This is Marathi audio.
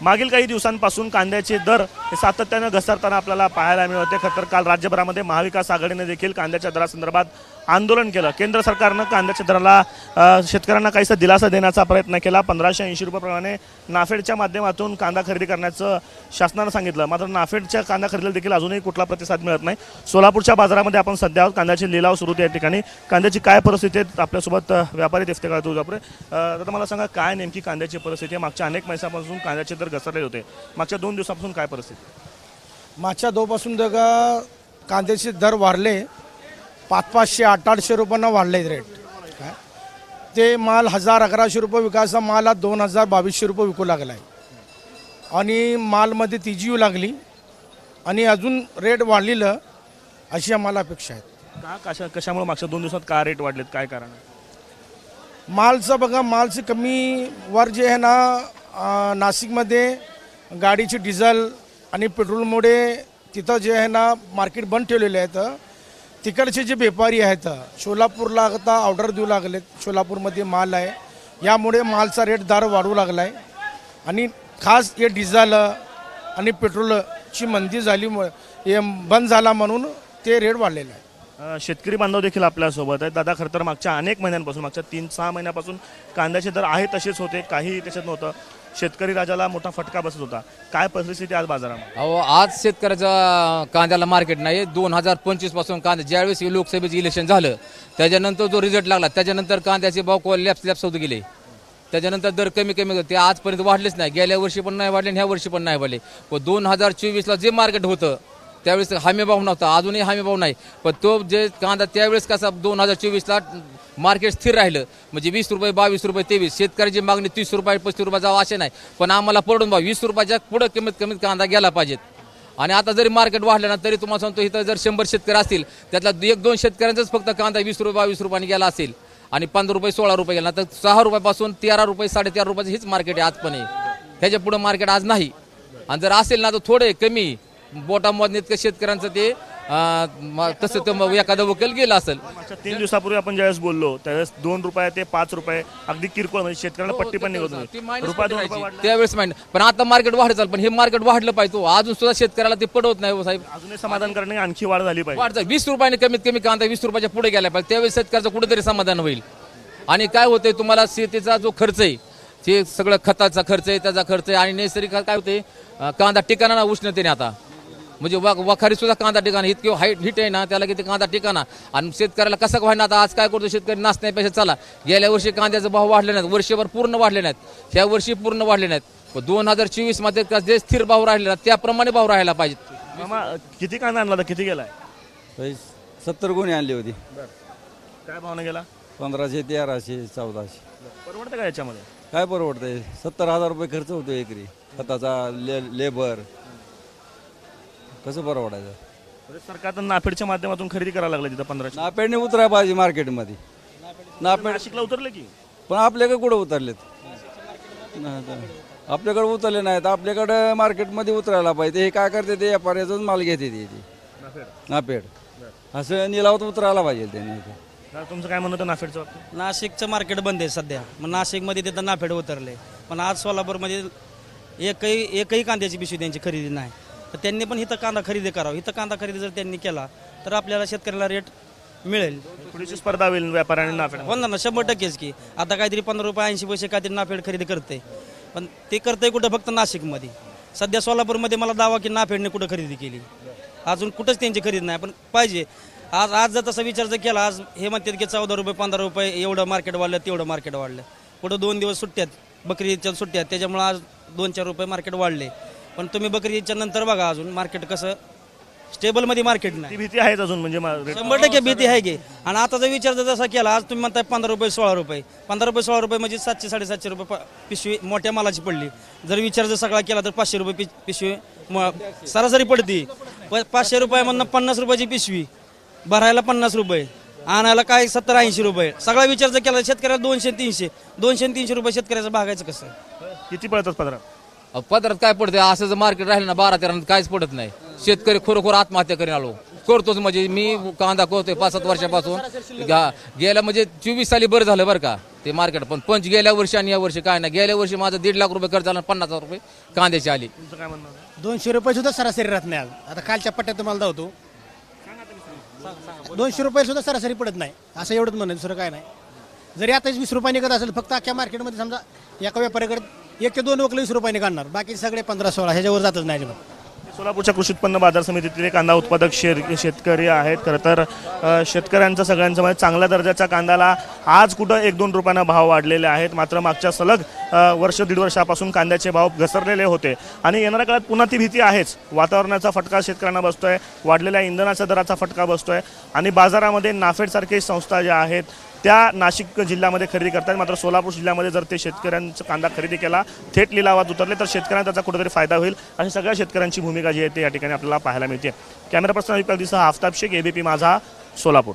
मागील काही दिवसांपासून कांद्याचे दर हे सातत्याने घसरताना आपल्याला पाहायला मिळते. खरं तर काल राज्यभरामध्ये महाविकास आघाडीने देखील कांद्याच्या दरासंदर्भात आंदोलन केलं. केंद्र सरकारनं कांद्याच्या दराला शेतकऱ्यांना काहीसा दिलासा देण्याचा प्रयत्न केला. 1580 रुपयाप्रमाणे नाफेडच्या माध्यमातून कांदा खरेदी करण्याचं शासनानं सांगितलं. मात्र नाफेडच्या कांदा खरेदीला देखील अजूनही कुठला प्रतिसाद मिळत नाही. सोलापूरच्या बाजारामध्ये आपण सध्या आहोत. कांद्याचे लिलाव सुरू या ठिकाणी. कांद्याची काय परिस्थिती आहे आपल्यासोबत व्यापारी इफ्तेखार तुळजापुरे. तर मला सांगा काय नेमकी कांद्याची परिस्थिती आहे. मागच्या अनेक महिन्यापासून कांद्याचे दर घसरले होते. मागच्या 2 दिवसापासून काय परिस्थिती? मागच्या 2 पासून कांद्याचे दर वाढले. 500-500 800 रुपयांना वाढले रेट. काय ते माल 1000-1100 रुपये विकायचा माल 2000-2200 रुपये विकू लागला आहे. आणि मालमध्ये तेजी येऊ लागली आणि अजून रेट वाढलेलं अशी आम्हाला अपेक्षा आहे. कशामुळे मागच्या 2 दिवसात का रेट वाढलेत, काय कारण आहे? मालचं बघा, मालचं कमी वर जे आहे ना, नाशिकमध्ये गाडीची डिझेल आणि पेट्रोलमुळे तिथं जे आहे ना मार्केट बंद ठेवलेले आहेत. तिकडचे जे व्यापारी आहेत सोलापूरला आता ऑर्डर देऊ लागलेत. सोलापूरमध्ये माल आहे, यामुळे मालचा रेट दर वाढू लागला आहे. आणि खास हे डिझेल आणि पेट्रोलची मंदी झालीमुळे बंद झाला म्हणून ते रेट वाढलेलं आहे. शेतकरी बांधव देखील आपल्यासोबत आहेत. दादा, खरं तर मागच्या अनेक महिन्यांपासून, मागच्या 3-6 महिन्यापासून कांद्याचे दर आहे तसेच होते, काही त्याच्यात नव्हतं. शेतकरी राजाला मोठा फटका बसत होता. काय परिस्थिती आज बाजारामध्ये? अहो, आज शेतकऱ्याचा कांद्याला मार्केट नाही. 2025 पासून कांदा ज्यावेळेस लोकसभेचं इलेक्शन झालं त्याच्यानंतर जो रिझल्ट लागला त्याच्यानंतर कांद्याचे भाव लॅप्स होत गेले. त्याच्यानंतर दर कमी होते. ते आजपर्यंत वाढलेच नाही. गेल्या वर्षी पण नाही वाढले आणि ह्या वर्षी पण नाही वाढले. पण 2024ला जे मार्केट होतं त्यावेळेस हमी भाव नव्हता, अजूनही हमी भाव नाही. पण तो जे कांदा त्यावेळेस कसा 2024ला मार्केट स्थिर राहिलं, म्हणजे 20 रुपये 22 रुपये 23, शेतकऱ्याची मागणी 30 रुपये 35 रुपये जावं असे नाही. पण आम्हाला पडून भाव 20 रुपयाच्या पुढे कमीत कांदा गेला पाहिजेत. आणि आता जरी मार्केट वाढलं ना तरी तुम्हाला सांगतो, इथं जर 100 शेतकरी असतील त्यातला 1-2 शेतकऱ्यांचाच फक्त कांदा 20 रुपये 22 रुपयांनी गेला असेल आणि 15 रुपये 16 रुपये गेला, तर 6 रुपयापासून 13 रुपये 13.5 रुपयाचं हीच मार्केट आहे आज. पण ह्याच्या पुढे मार्केट आज नाही. आणि जर असेल ना तर थोडे कमी बोटामध्ये इतकं शेतकऱ्यांचं ते तसं तर एखादा वकील गेला असेल. 3 दिवसापूर्वी आपण ज्यावेळेस बोललो त्यावेळेस 2 रुपये ते 5 रुपये अगदी किरकोळ, म्हणजे शेतकऱ्याला पट्टी पण निघत होती. त्यावेळेस माहिती. पण आता मार्केट वाढत चाल, पण हे मार्केट वाढलं पाहिजे. अजून सुद्धा शेतकऱ्याला ते पडवत नाही साहेब. अजूनही समाधान करणे, आणखी वाढ झाली पाहिजे. वाढ 20 रुपयाने कमीत कमी कांदा 20 रुपयाच्या पुढे गेला पाहिजे. त्यावेळेस शेतकऱ्याचं कुठेतरी समाधान होईल. आणि काय होतंय, तुम्हाला शेतीचा जो खर्च आहे ते सगळं खताचा खर्च आहे, त्याचा खर्च आहे. आणि नैसर्गिक काय होते, कांदा टिकाणा उष्णतेने आता, म्हणजे वखारी सुद्धा कांदा ठिकाणा इतकी हिट आहे ना त्याला किती कांदा ठिकाणा. आणि शेतकऱ्याला कसं व्हायना, आता आज काय करतो शेतकरी नाचण्यापेक्षा चला गेल्या वर्षी कांद्याचे भाव वाढले नाहीत, वर्षभर पूर्ण वाढले नाहीत, ह्या वर्षी पूर्ण वाढले नाहीत. 2024 मध्ये जे स्थिर भाव राहिले ना त्याप्रमाणे भाव राहायला पाहिजेत. मामा, किती कांदा आणला तर किती गेलाय? 70 गुणी आणली होती. काय भावना गेला? 1500, 1300, 1400. परवडतं का याच्यामध्ये? काय परवडतंय? 70,000 रुपये खर्च होतो एकरी खताचा, लेबर. कसं परवडायचं? सरकार तर नाफेडच्या माध्यमातून खरेदी करायला लागलं तिथं 1500. नापेडने उतरायला पाहिजे मार्केटमध्ये. नापेड नाशिकला उतरले की, पण आपल्याकडे कुठं उतरलेत? आपल्याकडे उतरले नाहीत. आपल्याकडे मार्केटमध्ये उतरायला पाहिजे. हे काय करते, ते व्यापाऱ्याचाच माल घेते ते नापेड. असं निलावत उतरायला पाहिजे त्यांनी. तुमचं काय म्हणत होतं नाफेडचं बाबतीत? नाशिकचं मार्केट बंद आहे सध्या. मग नाशिकमध्ये तिथं नाफेड उतरले. पण आज सोलापूरमध्ये एकही कांद्याची पिशवी त्यांची खरेदी नाही. तर त्यांनी पण इथं कांदा खरेदी करावं. इथं कांदा खरेदी जर त्यांनी केला तर आपल्याला शेतकऱ्याला रेट मिळेल. थोडीशी स्पर्धा होईल व्यापाऱ्यांनी नाफेड. होणार ना, 100%च की. आता काहीतरी 15 रुपये 80 पैसे काहीतरी नाफेड खरेदी करते. पण ते करतंय कुठं? फक्त नाशिकमध्ये. सध्या सोलापूरमध्ये मला दावा की नाफेडने कुठं खरेदी केली, अजून कुठंच त्यांची खरेदी नाही. पण पाहिजे. आज जर तसा विचार जर केला, आज हे म्हणतात की 14 रुपये 15 रुपये एवढं मार्केट वाढलं, तेवढं मार्केट वाढलं. पुढं 2 दिवस सुट्ट्यात, बकरी ईदच्या सुट्ट्यात, त्याच्यामुळे आज 2-4 रुपये मार्केट वाढले. पण तुम्ही बकरी ईदच्या नंतर बघा अजून मार्केट कसं स्टेबलमध्ये मार्केट नाही. ती भीती आहेच अजून, म्हणजे 100% भीती आहे की. आणि आता जर विचार जर तसा केला, आज तुम्ही म्हणताय 15 रुपये 16 रुपये, 15 रुपये 16 रुपये म्हणजे 700-750 रुपये पिशवी मोठ्या मालाची पडली. जर विचार जर सगळा केला तर 500 रुपये पिशवी सरासरी पडती. 500 रुपयामधनं 50 रुपयाची पिशवी भरायला 50 रुपये, आणायला काय 70-80 रुपये. सगळा विचार जर केला शेतकऱ्याला 200-300 रुपये शेतकऱ्याचं भागायचं कसं? किती पडतात पदरात? पदरात काय पडते, असं जर मार्केट राहिलं ना 12-13 काहीच पडत नाही. शेतकरी खरोखर आत्महत्या करीन आलो करतोच. म्हणजे मी कांदा करतोय 5-7 वर्षापासून. गेल्या म्हणजे 24 साली बरं झालं बरं का, ते मार्केट. पण पंच गेल्या वर्षी आणि या वर्षी काय नाही. गेल्या वर्षी माझं 1.5 लाख रुपये खर्च आला, 50,000 रुपये कांद्याची आली. तुमचं काय म्हणणं आहे? 200 रुपये सुद्धा सरासरी राहत नाही आज. आता खालच्या पट्ट्यात तुम्हाला धावतो 200 रुपये सुद्धा सरासरी पडत नाही, असं एवढंच म्हणणं, दुसरं काय नाही. जरी आता 20 रुपये निघत असेल फक्त अख्ख्या मार्केटमध्ये, समजा एका व्यापाऱ्याकडे 1 ते 2 वकलं 20 रुपये काढणार, बाकी सगळे 15-16 ह्याच्यावर जातच नाही अजिबात. सोलापूरच्या कृषी उत्पन्न बाजार समितीतील कांदा उत्पादक शेतकरी आहेत. खरं तर शेतकऱ्यांचा सगळ्यांचा म्हणजे चांगल्या दर्जाच्या कांद्याला आज कुठं 1-2 रुपयांना भाव वाढलेले आहेत. मात्र मागच्या सलग वर्ष दीड वर्षापासून कांद्याचे भाव घसरलेले होते आणि येणाऱ्या काळात पुन्हा ती भीती आहेच. वातावरणाचा फटका शेतकऱ्यांना बसतोय, वाढलेल्या इंधनाच्या दराचा फटका बसतोय आणि बाजारामध्ये नाफेडसारखी संस्था ज्या आहेत त्या नाशिक जिल्ह्यामध्ये खरेदी करतात. मात्र सोलापूर जिल्ह्यामध्ये जर ते शेतकऱ्यांचा कांदा खरेदी केला, थेट लिलावात उतरले तर शेतकऱ्यांना त्याचा कुठेतरी फायदा होईल अशी सगळ्या शेतकऱ्यांची भूमिका जी आहे ती या ठिकाणी आपल्याला पाहायला मिळते. Camera person Aftab Shaikh, ABP Majha, Solapur.